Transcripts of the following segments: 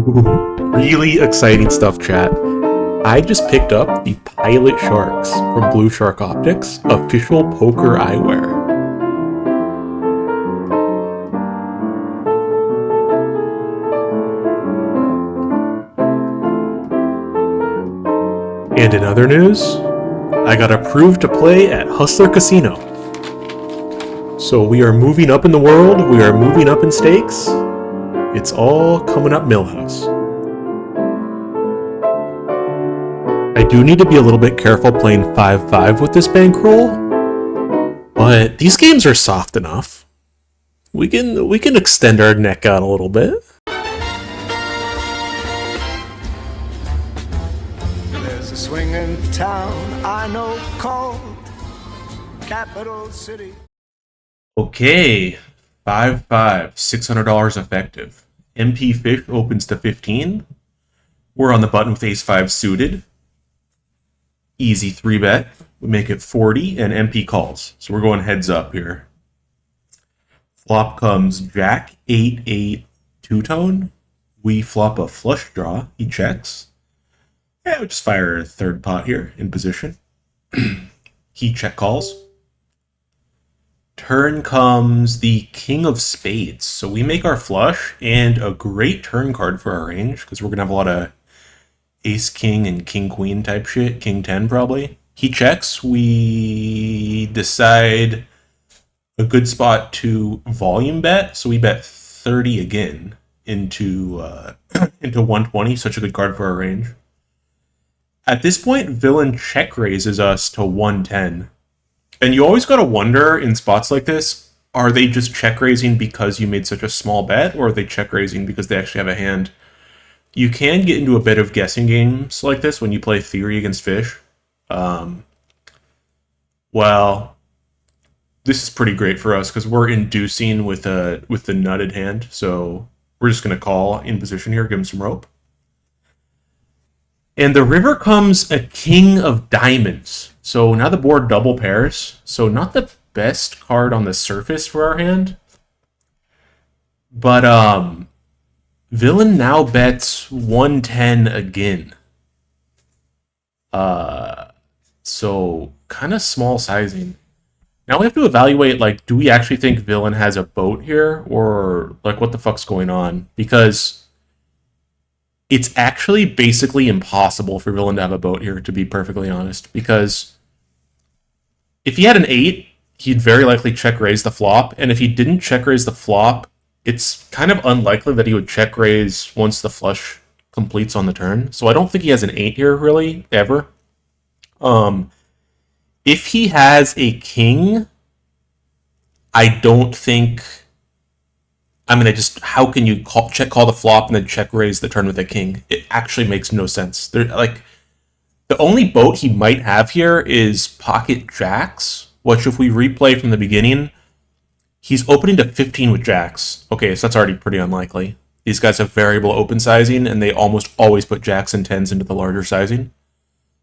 Really exciting stuff, chat. I just picked up the Pilot Sharks from Blue Shark Optics official poker eyewear. And in other news, I got approved to play at Hustler Casino. So we are moving up in the world, we are moving up in stakes. It's all coming up Millhouse. I do need to be a little bit careful playing 5-5 with this bankroll, but these games are soft enough. We can extend our neck out a little bit. There's a swinging town I know called Capital City. Okay, 5-5, $600 effective. MP Fish opens to 15. We're on the button with Ace-5 suited. Easy 3-bet. We make it 40, and MP calls. So we're going heads up here. Flop comes Jack 8-8 two-tone. We flop a flush draw. He checks. Yeah, we just fire a third pot here in position. He check calls. Turn comes the King of Spades. So we make our flush and a great turn card for our range because we're going to have a lot of Ace King and King Queen type shit. King 10 probably. He checks. We decide a good spot to volume bet. So we bet 30 again into 120. Such a good card for our range. At this point, Villain check raises us to 110. And you always got to wonder in spots like this, are they just check raising because you made such a small bet, or are they check raising because they actually have a hand? You can get into a bit of guessing games like this when you play Theory against Fish. Well, this is pretty great for us because we're inducing with the nutted hand, so we're just going to call in position here, give him some rope. And the river comes a King of Diamonds. So now the board double pairs. So not the best card on the surface for our hand. But Villain now bets 110 again. So kind of small sizing. Now we have to evaluate, like, do we actually think Villain has a boat here? Or, like, what the fuck's going on? Because it's actually basically impossible for Villain to have a boat here, to be perfectly honest. Because if he had an 8, he'd very likely check raise the flop. And if he didn't check raise the flop, it's kind of unlikely that he would check raise once the flush completes on the turn. So I don't think he has an 8 here, really, ever. If he has a king, I don't think... I mean, how can you check call the flop and then check raise the turn with a king? It actually makes no sense. The only boat he might have here is pocket jacks, which if we replay from the beginning, he's opening to 15 with jacks. Okay, so that's already pretty unlikely. These guys have variable open sizing, and they almost always put jacks and 10s into the larger sizing.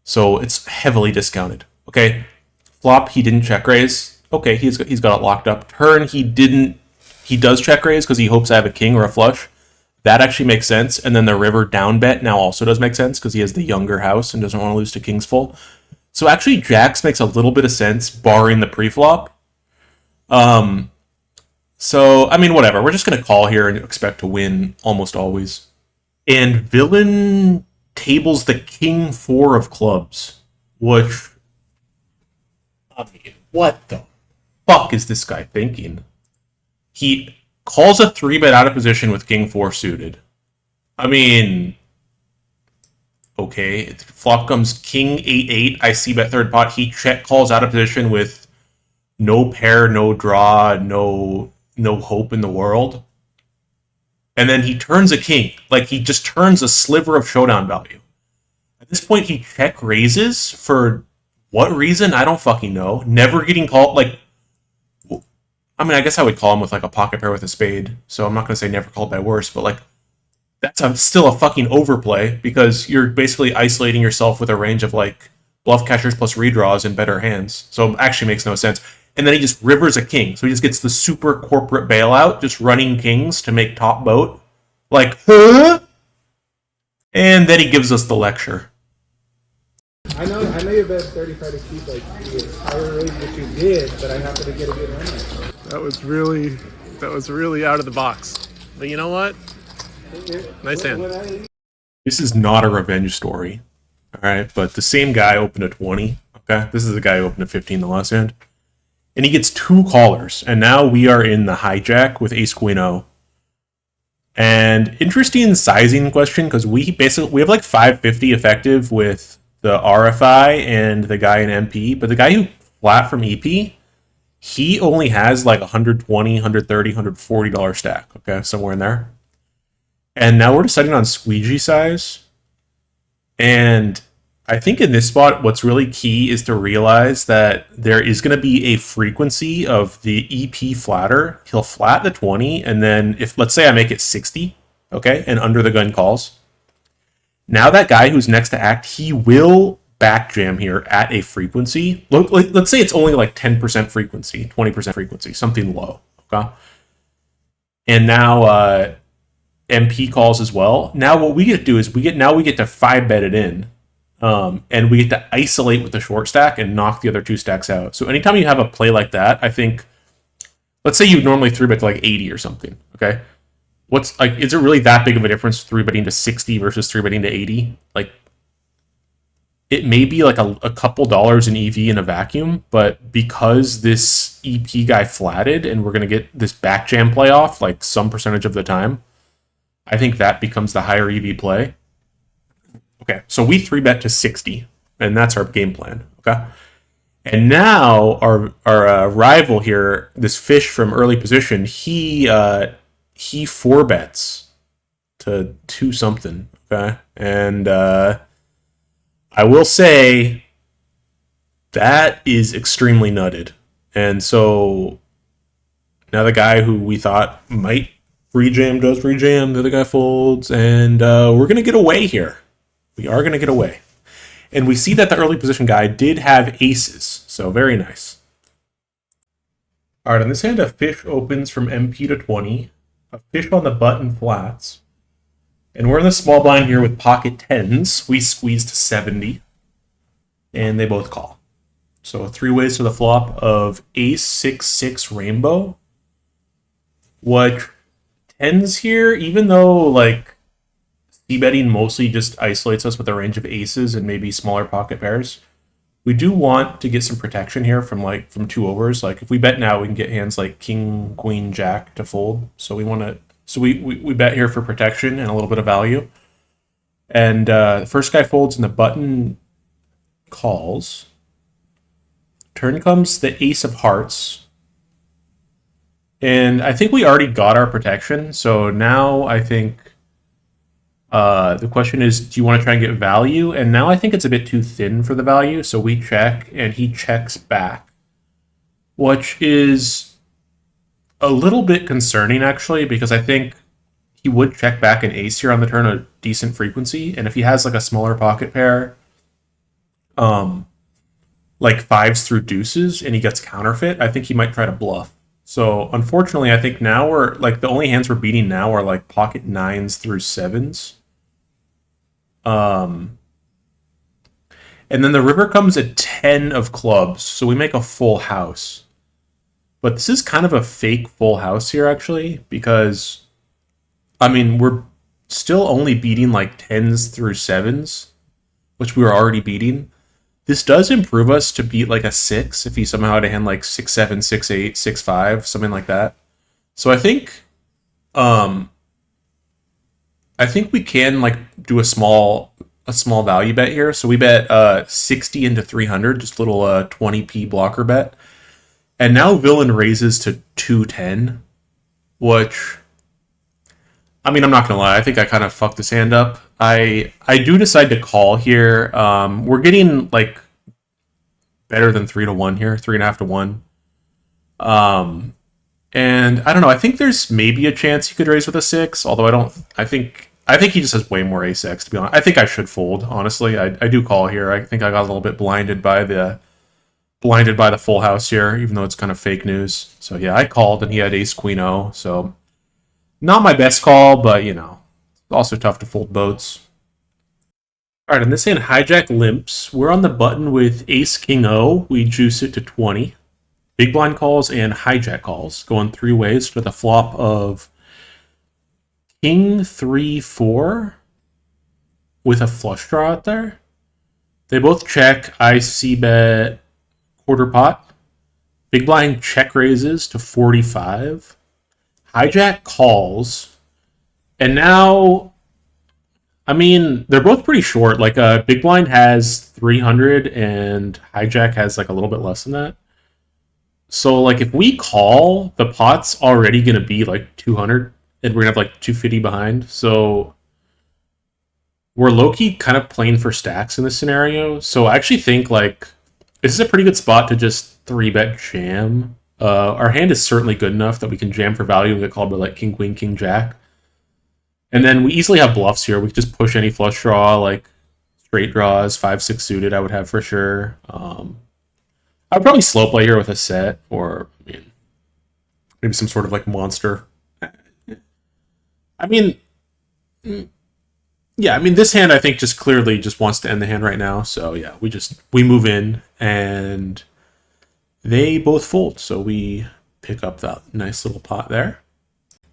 So it's heavily discounted. Okay, flop, he didn't check raise. Okay, he's got it locked up. Turn, he does check raise because he hopes I have a king or a flush. That actually makes sense. And then the river down bet now also does make sense because he has the younger house and doesn't want to lose to kings full. So actually jacks makes a little bit of sense, barring the preflop. So, I mean, whatever. We're just going to call here and expect to win almost always. And Villain tables the King 4 of clubs, which... I mean, what the fuck is this guy thinking? He calls a 3-bet out of position with King 4 suited. I mean... Okay, flop comes King 8-8. I see bet third pot. He check calls out of position with no pair, no draw, no hope in the world. And then he turns a king. Like, he just turns a sliver of showdown value. At this point, he check raises for what reason? I don't fucking know. Never getting called, like... I mean, I guess I would call him with, like, a pocket pair with a spade. So I'm not going to say never called by worse, but, like, that's still a fucking overplay because you're basically isolating yourself with a range of, like, bluff catchers plus redraws and better hands. So it actually makes no sense. And then he just rivers a king. So he just gets the super corporate bailout, just running kings to make top boat. Like, huh? And then he gives us the lecture. I know you bet 35 to keep like the entire raise that you did, but I happened to get a good run on it. That was really out of the box. But you know what? Nice hand. This is not a revenge story. Alright, but the same guy opened a 20. Okay, this is the guy who opened a 15 the last hand. And he gets 2 callers, and now we are in the hijack with ace queen o. And interesting sizing question, because we have like 550 effective with the RFI and the guy in MP, but the guy who flat from EP, he only has like 120, 130, $140 stack, okay, somewhere in there. And now we're deciding on squeegee size. And I think in this spot, what's really key is to realize that there is going to be a frequency of the EP flatter. He'll flat the 20, and then if, let's say I make it 60, okay, and under the gun calls. Now that guy who's next to act, he will back jam here at a frequency. Look, let's say it's only like 10% frequency, 20% frequency, something low, okay? And now MP calls as well. Now what we get to do is we get to 5-bet it in. And we get to isolate with the short stack and knock the other 2 stacks out. So anytime you have a play like that, I think, let's say you normally 3-bet to like 80 or something, okay? What's like, is it really that big of a difference 3-betting to 60 versus 3-betting to 80? Like, it may be like a couple dollars in EV in a vacuum, but because this EP guy flatted and we're going to get this back jam play off like some percentage of the time, I think that becomes the higher EV play. Okay, so we 3-bet to 60, and that's our game plan, okay? And now our rival here, this fish from early position, he 4-bets to 2 something, okay? And I will say that is extremely nutted. And so now the guy who we thought might rejam does rejam, the other guy folds, and we're going to get away here. We are going to get away. And we see that the early position guy did have aces, so very nice. All right, on this hand, a fish opens from MP to 20, a fish on the button flats, and we're in the small blind here with pocket 10s. We squeeze to 70, and they both call. So 3 ways to the flop of ace 6-6 rainbow. What 10s here, even though like c-betting mostly just isolates us with a range of aces and maybe smaller pocket pairs, we do want to get some protection here from 2 overs. Like if we bet now, we can get hands like king, queen, jack to fold. So we want to, so we bet here for protection and a little bit of value. And the first guy folds and the button calls. Turn comes the ace of hearts. And I think we already got our protection. So now I think the question is, do you want to try and get value? And now I think it's a bit too thin for the value. So we check and he checks back, which is a little bit concerning actually, because I think he would check back an ace here on the turn at a decent frequency. And if he has like a smaller pocket pair, like 5s through deuces and he gets counterfeit, I think he might try to bluff. So unfortunately, I think now we're like the only hands we're beating now are like pocket 9s through 7s. And then the river comes at 10 of clubs, so we make a full house. But this is kind of a fake full house here actually, because I mean we're still only beating like 10s through 7s, which we were already beating. This does improve us to beat like a 6 if he somehow had a hand like 6-7, 6-8, 6-5, something like that. So I think we can like do a small value bet here. So we bet 60 into 300, just a little 20p blocker bet. And now villain raises to 210, which, I mean, I'm not gonna lie, I think I kind of fucked this hand up. I do decide to call here. We're getting like better than 3-1 here, 3.5 to 1. And I don't know. I think there's maybe a chance he could raise with a 6, although I don't. I think he just has way more ace-x, to be honest. I think I should fold. Honestly, I do call here. I think I got a little bit blinded by the full house here, even though it's kind of fake news. So yeah, I called and he had ace queen o. So not my best call, but you know. Also tough to fold boats. All right, on this hand, hijack limps. We're on the button with ace king O. We juice it to 20. Big blind calls and hijack calls, going 3 ways to the flop of king 3-4 with a flush draw out there. They both check. I c bet quarter pot. Big blind check raises to 45. Hijack calls. And now, I mean, they're both pretty short. Like, Big blind has 300 and hijack has like a little bit less than that. So, like, if we call, the pot's already going to be like 200 and we're going to have like 250 behind. So, we're low-key kind of playing for stacks in this scenario. So, I actually think, like, this is a pretty good spot to just 3-bet jam. Our hand is certainly good enough that we can jam for value and get called by, like, king, queen, king, jack. And then we easily have bluffs here. We could just push any flush draw, like straight draws, 5-6 suited, I would have for sure. I would probably slow play here with a set, or I mean, maybe some sort of like monster. I mean, yeah, I mean, this hand I think just clearly just wants to end the hand right now. So yeah, we move in and they both fold. So we pick up that nice little pot there.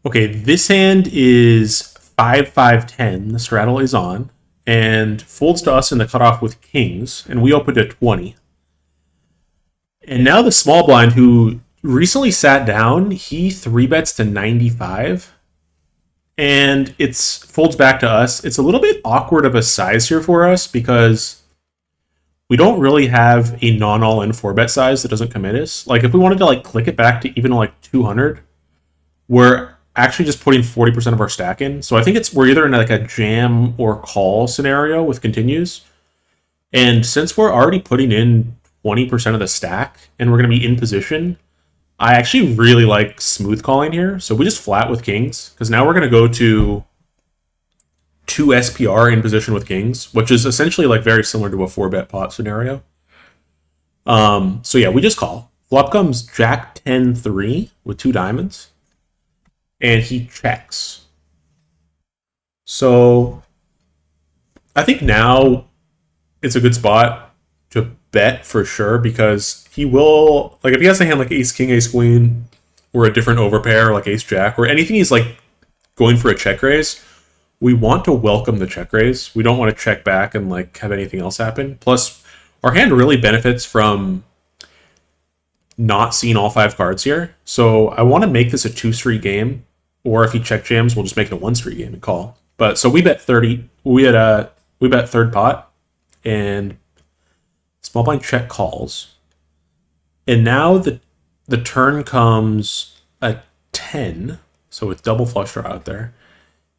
Okay, this hand is 5-5-10. The straddle is on and folds to us in the cutoff with kings, and we open to 20. And now the small blind, who recently sat down, he 3-bets to 95. And it's folds back to us. It's a little bit awkward of a size here for us because we don't really have a non-all-in 4-bet size that doesn't commit us. Like, if we wanted to like click it back to even like 200, we're actually just putting 40% of our stack in. So I think we're either in like a jam or call scenario with continues. And since we're already putting in 20% of the stack and we're going to be in position, I actually really like smooth calling here. So we just flat with kings because now we're going to go to 2 SPR in position with kings, which is essentially like very similar to a 4-bet pot scenario. So yeah, we just call. Flop comes jack 10-3 with 2 diamonds. And he checks. So I think now it's a good spot to bet for sure because he will, like, if he has a hand like ace king, ace queen, or a different overpair like ace jack, or anything he's like going for a check raise, we want to welcome the check raise. We don't want to check back and like have anything else happen. Plus, our hand really benefits from not seeing all 5 cards here. So I want to make this a 2-street game. Or if he check jams, we'll just make it a 1-street game and call. But so we bet 30. We bet third pot, and small blind check calls. And now the turn comes a 10, so with double flush draw out there.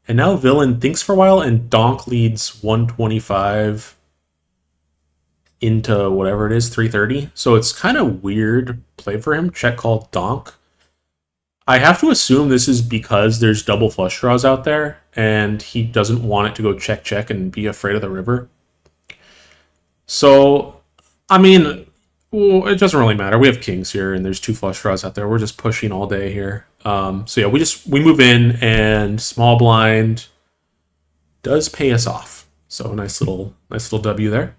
And now villain thinks for a while, and donk leads 125 into whatever it is, 330. So it's kind of weird play for him. Check call donk. I have to assume this is because there's double flush draws out there and he doesn't want it to go check, check and be afraid of the river. So, I mean, well, it doesn't really matter. We have kings here and there's 2 flush draws out there. We're just pushing all day here. So yeah, we move in and small blind does pay us off. So nice little W there.